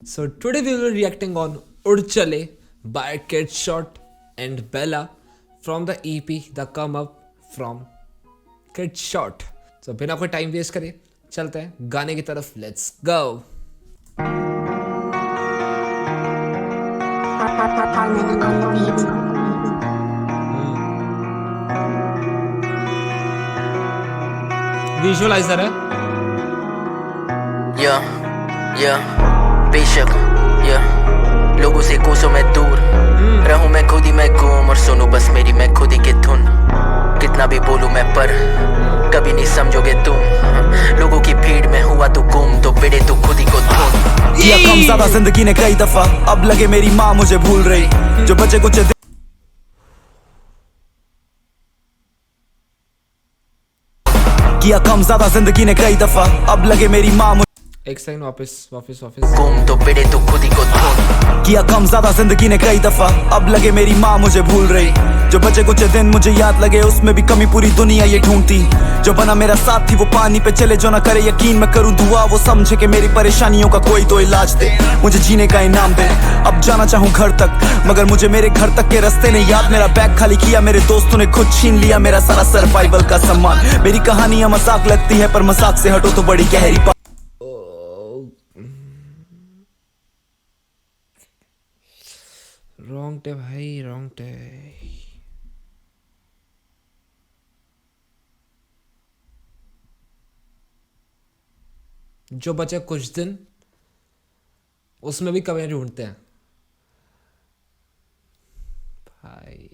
So today we will be reacting on Ud Chale by Kid Shot and Bella from the EP The Come Up from Kid Shot. So बिना कोई time waste करे चलते हैं गाने की तरफ. Let's go. Harmony on the beat. Visualiser है. बेशक लोगों से कोसों में दूर रहूं मैं खुद ही मैं गुम और सुनूं बस मेरी मैं खुद ही की धुन. कितना भी बोलूं मैं पर कभी नहीं समझोगे तुम. लोगों की भीड़ में हुआ तू गुम तो बेड़े तू खुद ही को धुन. किया कम ज्यादा जिंदगी ने कई दफा अब लगे मेरी माँ मुझे भूल रही. जो बचे कुछ किया कम ज्यादा जिंदगी ने कई दफा अब लगे मेरी माँ एक सेकंड वापस. गुम तो बेड़े तू खुद ही को धुन. किया कम ज्यादा जिंदगी ने कई दफा अब लगे मेरी माँ मुझे भूल रही. जो बचे कुछ दिन मुझे याद लगे उसमें भी कमी पूरी दुनिया ये ढूंढती. जो बना मेरा साथ थी वो पानी पे चले जो ना करे यकीन मैं करूं दुआ वो समझे कि मेरी परेशानियों का कोई तो इलाज दे. मुझे जीने का इनाम दे. अब जाना चाहूं घर तक मगर मुझे मेरे घर तक के रास्ते ने याद. मेरा बैग खाली किया मेरे दोस्तों ने खुद छीन लिया मेरा सारा सर्वाइवल का सामान. मेरी कहानियां मजाक लगती है पर मजाक से हटो तो बड़ी गहरी रोंगटे भाई रोंगटे. जो बचे कुछ दिन उसमें भी कमियां ढूंढते हैं भाई.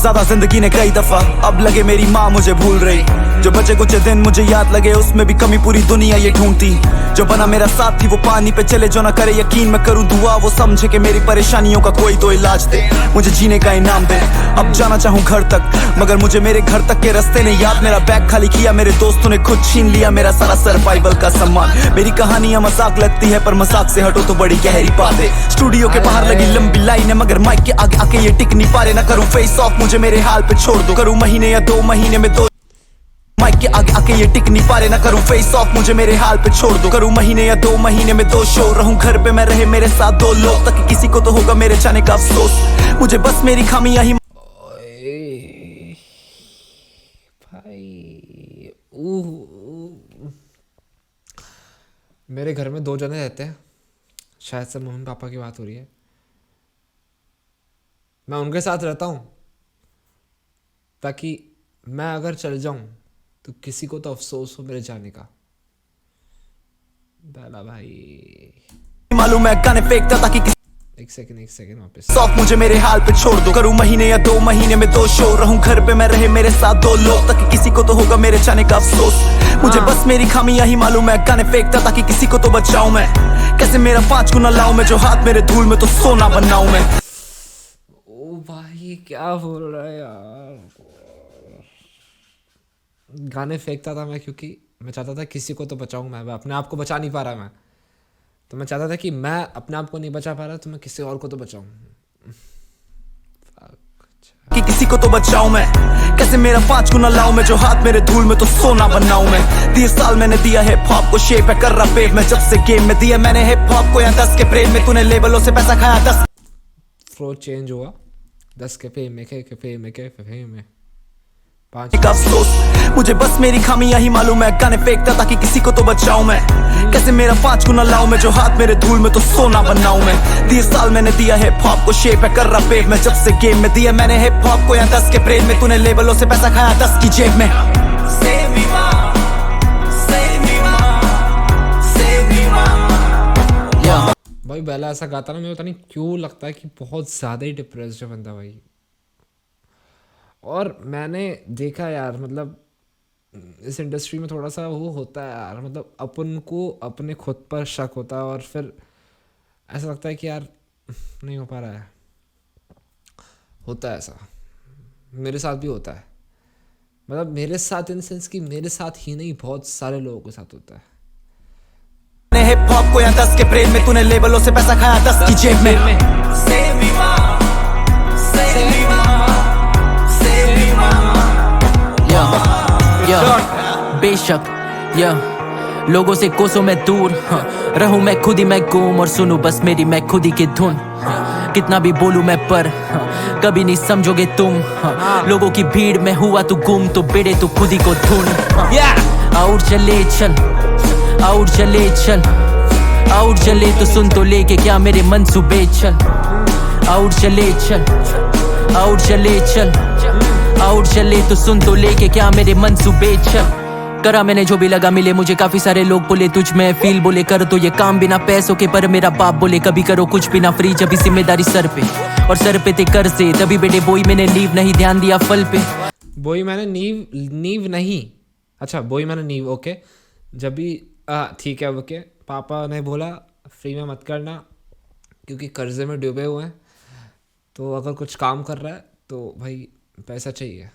ज्यादा जिंदगी ने कई दफा अब लगे मेरी माँ मुझे भूल रही. जो बचे कुछ दिन मुझे याद लगे उसमें भी कमी पूरी दुनिया ये ढूंढती. जो बना मेरा साथ थी वो पानी पे चले जो ना करे यकीन मैं करूं दुआ वो समझे कि मेरी परेशानियों का कोई तो इलाज दे. मुझे जीने का इनाम दे. अब जाना चाहूं घर तक मगर मुझे मेरे घर तक के रास्ते ने याद. मेरा बैग खाली किया मेरे दोस्तों ने खुद छीन लिया मेरा सारा सर्वाइवल का सामान. मेरी कहानियां मजाक लगती है पर मजाक से हटो तो बड़ी गहरी बात है. स्टूडियो के बाहर लगी लंबी लाइन है मगर माइक के आगे आके ये टिक नहीं पा रहे. ना करूं फेस ऑफ मुझे मेरे हाल पे छोड़ दो. करूं महीने या 2 महीने में दो माइक के आगे आके ये टिक नहीं पा रहे. ना करूं फेस ऑफ मुझे मेरे हाल पे छोड़ दो. करूं महीने या 2 महीने में 2 शो. रहूं घर पे मैं रहे मेरे साथ 2 लोग ताकि किसी को तो होगा मेरे जाने का अफसोस. मुझे बस मेरी खामियां ही भाई. मेरे घर में 2 जने रहते हैं. शायद से मम्मी पापा की बात हो रही है. मैं उनके साथ रहता हूँ ताकि मैं अगर चल जाऊं तो किसी को तो अफसोस हो मेरे जाने का. बेला भाई मालूम है गाने फेंकता ताकि एक सेकंड वापस. सॉफ मुझे मेरे हाल पे छोड़ दो. करूं महीने या 2 महीने में 2 शो. रहूं घर पे मैं रहे मेरे साथ 2 लोग ताकि किसी को तो होगा मेरे जाने का अफसोस. मुझे बस मेरी खामियां ही मालूम है गाने फेंकता ताकि किसी को तो बचाऊं मैं. कैसे मेरा 5 गुना लाऊं मैं जो हाथ मेरे धूल में तो सोना बनाऊं मैं. ओ भाई क्या बोल रहा है यार. गाने फेंकता था मैं क्योंकि मैं चाहता था किसी को तो बचाऊं मैं अपने आप को बचा नहीं पा रहा मैं. तो मैं चाहता था कि मैं अपने आप को नहीं बचा पा रहा तो मैं किसी और को तो बचाऊं. कि किसी को तो बचाऊं मैं. कैसे मेरा 5 गुना लाऊं मैं जो हाथ मेरे धूल में तो सोना बनाऊं मैं. 30 साल मैंने दिया हिप हॉप को शेप है कर रहा पेप में. जब से गेम में दिया मैंने हिप हॉप को या 10 के प्रेम में. तूने लेवलों से पैसा खाया 10 फ्लो चेंज हुआ 10 के पे में 5 का अफसोस. मुझे बस मेरी खामियां ही मालूम है गाने फेंकता ताकि किसी को तो बचाऊं मैं. कैसे मेरा 5 गुना लाऊं मैं जो हाथ मेरे धूल में तो सोना बनाऊं मैं. 30 साल मैंने दिया हिप हॉप को शेप है कर रहा पेप में. जब से गेम में दिया मैंने हिप हॉप को या 10 के प्रेम में. तूने लेवलों से पैसा खाया 10 की जेब में. भाई बेला ऐसा गाता ना मुझे पता नहीं क्यों लगता है कि बहुत ज़्यादा ही डिप्रेस्ड है बंदा भाई. और मैंने देखा यार मतलब इस इंडस्ट्री में थोड़ा सा वो होता है यार. मतलब अपन को अपने खुद पर शक होता है और फिर ऐसा लगता है कि यार नहीं हो पा रहा है. होता है ऐसा. मेरे साथ भी होता है. मतलब मेरे साथ इन सेंस कि मेरे साथ ही नहीं बहुत सारे लोगों के साथ होता है. हिप हॉप को या 10 के प्रेम में. तूने लेवलों से पैसा खाया 10 की जेब में. बेशक लोगों से कोसों में दूर रहूं मैं खुद ही मैं गुम और सुनूं बस मेरी मैं खुद ही की धुन कितना भी बोलूं मैं पर कभी नहीं समझोगे तुम लोगों की भीड़ में हुआ तू गुम तो बेड़े तू खुद ही को धुन और चले चल और चले चल और चले तो सुन तो लेके क्या मेरे मंसूबे चल और चले चल और चले चल और चले तो सुन तो लेके क्या मेरे मंसूबे चल करा मैंने जो भी लगा मिले मुझे काफी सारे लोग बोले तुझ में फील बोले कर तो ये काम बिना पैसों के पर मेरा बाप बोले कभी करो कुछ भी ना फ्री जब भी जिम्मेदारी सर पे और सर पे ते कर से तभी बेटे बोई मैंने लीव नहीं ध्यान दिया फल पे बोई मैंने नींव नहीं अच्छा बोई मैंने नींव ओके जब भी ठीक है ओके पापा ने बोला फ्री में मत करना क्योंकि कर्जे में डूबे हुए हैं तो अगर कुछ काम कर रहा है तो भाई पैसा चाहिए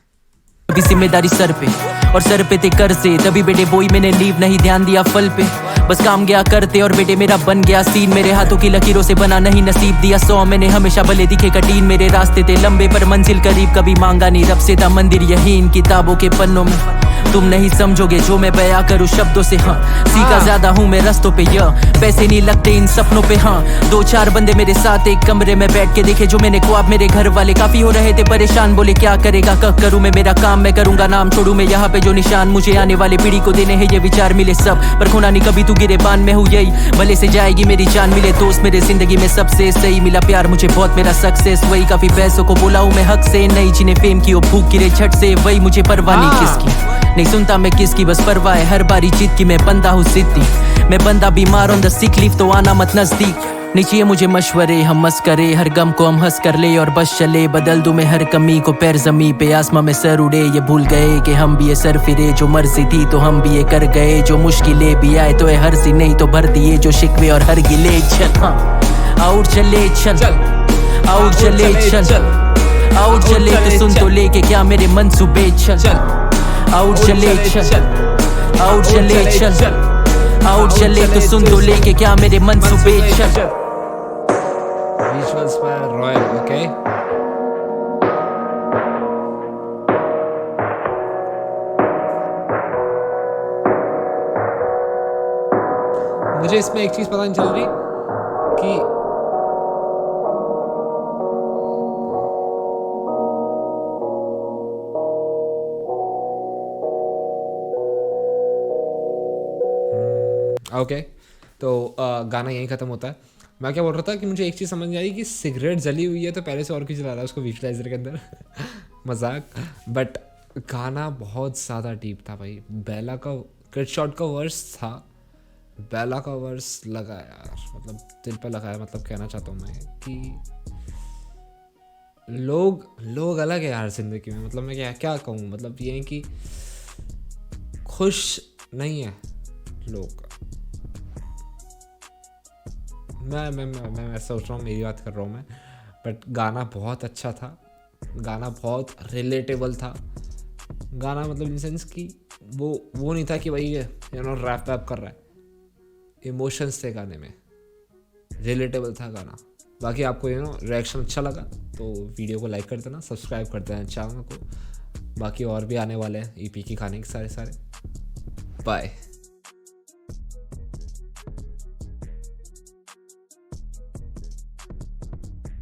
अभी जिम्मेदारी सर पे और सर पे ते कर से तभी बेटे बोई मैंने लीव नहीं ध्यान दिया फल पे बस काम गया करते और बेटे मेरा बन गया सीन मेरे हाथों की लकीरों से बना नहीं नसीब दिया 100 मैंने हमेशा भले दिखे कठिन मेरे रास्ते थे लंबे पर मंजिल करीब कभी मांगा नहीं रब से था मंदिर यही इन किताबों के पन्नों में तुम नहीं समझोगे जो मैं बयां करूं शब्दों से सीखा ज्यादा हूं मैं रस्तों पे पैसे नहीं लगते इन सपनों पे 2-4 बंदे मेरे साथ एक कमरे में बैठ के देखे जो मैंने ख्वाब मेरे घर वाले काफी हो रहे थे परेशान बोले क्या करेगा करूं मैं मेरा काम मैं करूंगा नाम छोड़ूं मैं यहाँ पे जो निशान मुझे आने वाले पीढ़ी को देने हैं ये विचार मिले सब पर खोना नहीं कभी तू गिरे बान में हूँ यही भले से जाएगी मेरी जान मिले दोस्त मेरे जिंदगी में सबसे सही मिला प्यार मुझे बहुत मेरा सक्सेस वही काफी पैसों को बोला हूँ मैं हक से नहीं जिन्हें फेम की वो भूख गिरे झट से वही मुझे परवाह नहीं किसकी नहीं सुनता मैं किसकी बस परवाह है हर बारी जीत की मैं बंदा हूँ सिद्धि मैं बंदा बीमार ऑन द सिक लीव तो आना मत नजदीक नहीं चाहिए मुझे मशवरे हम मस करे हर गम को हम हंस कर ले और बस चले बदल दूं मैं हर कमी को पैर जमी पे आसमां में सर उड़े ये भूल गए कि हम भी ये सर फिरे जो मर्जी थी तो हम भी ये कर गए जो मुश्किलें भी आए तो हर सी नहीं तो भर दिए जो शिकवे और हर गिले चल और चले चल और चले चल और चले तो सुन तो लेके क्या मेरे मंसूबे चल और चले चल और चले चल और चले तो सुन तो लेके क्या मेरे मंसूबे चल विजुअल्स by रॉयल ओके मुझे इसमें एक चीज पता नहीं चल रही कि ओके तो गाना यहीं ख़त्म होता है मैं क्या बोल रहा था कि मुझे एक चीज़ समझ नहीं आई कि सिगरेट जली हुई है तो पहले से और क्यों जला रहा है उसको विजुअलाइजर के अंदर मजाक बट गाना बहुत ज़्यादा डीप था भाई बेला का कट शॉट का वर्स था बेला का वर्स लगा यार मतलब दिल पे लगाया मतलब कहना चाहता हूँ मैं कि लोग अलग है यार ज़िंदगी में मतलब मैं क्या कहूँ मतलब ये है कि खुश नहीं है लोग मैं सोच रहा हूँ मेरी बात कर रहा हूँ मैं बट गाना बहुत अच्छा था गाना बहुत रिलेटेबल था गाना मतलब इन सेंस कि वो नहीं था कि भाई यू नो रैप वैप कर रहा है इमोशंस थे गाने में रिलेटेबल था गाना बाकी आपको यू नो रिएक्शन अच्छा लगा तो वीडियो को लाइक कर देना सब्सक्राइब कर देना चैनल को बाकी और भी आने वाले हैं ईपी की खाने के सारे बाय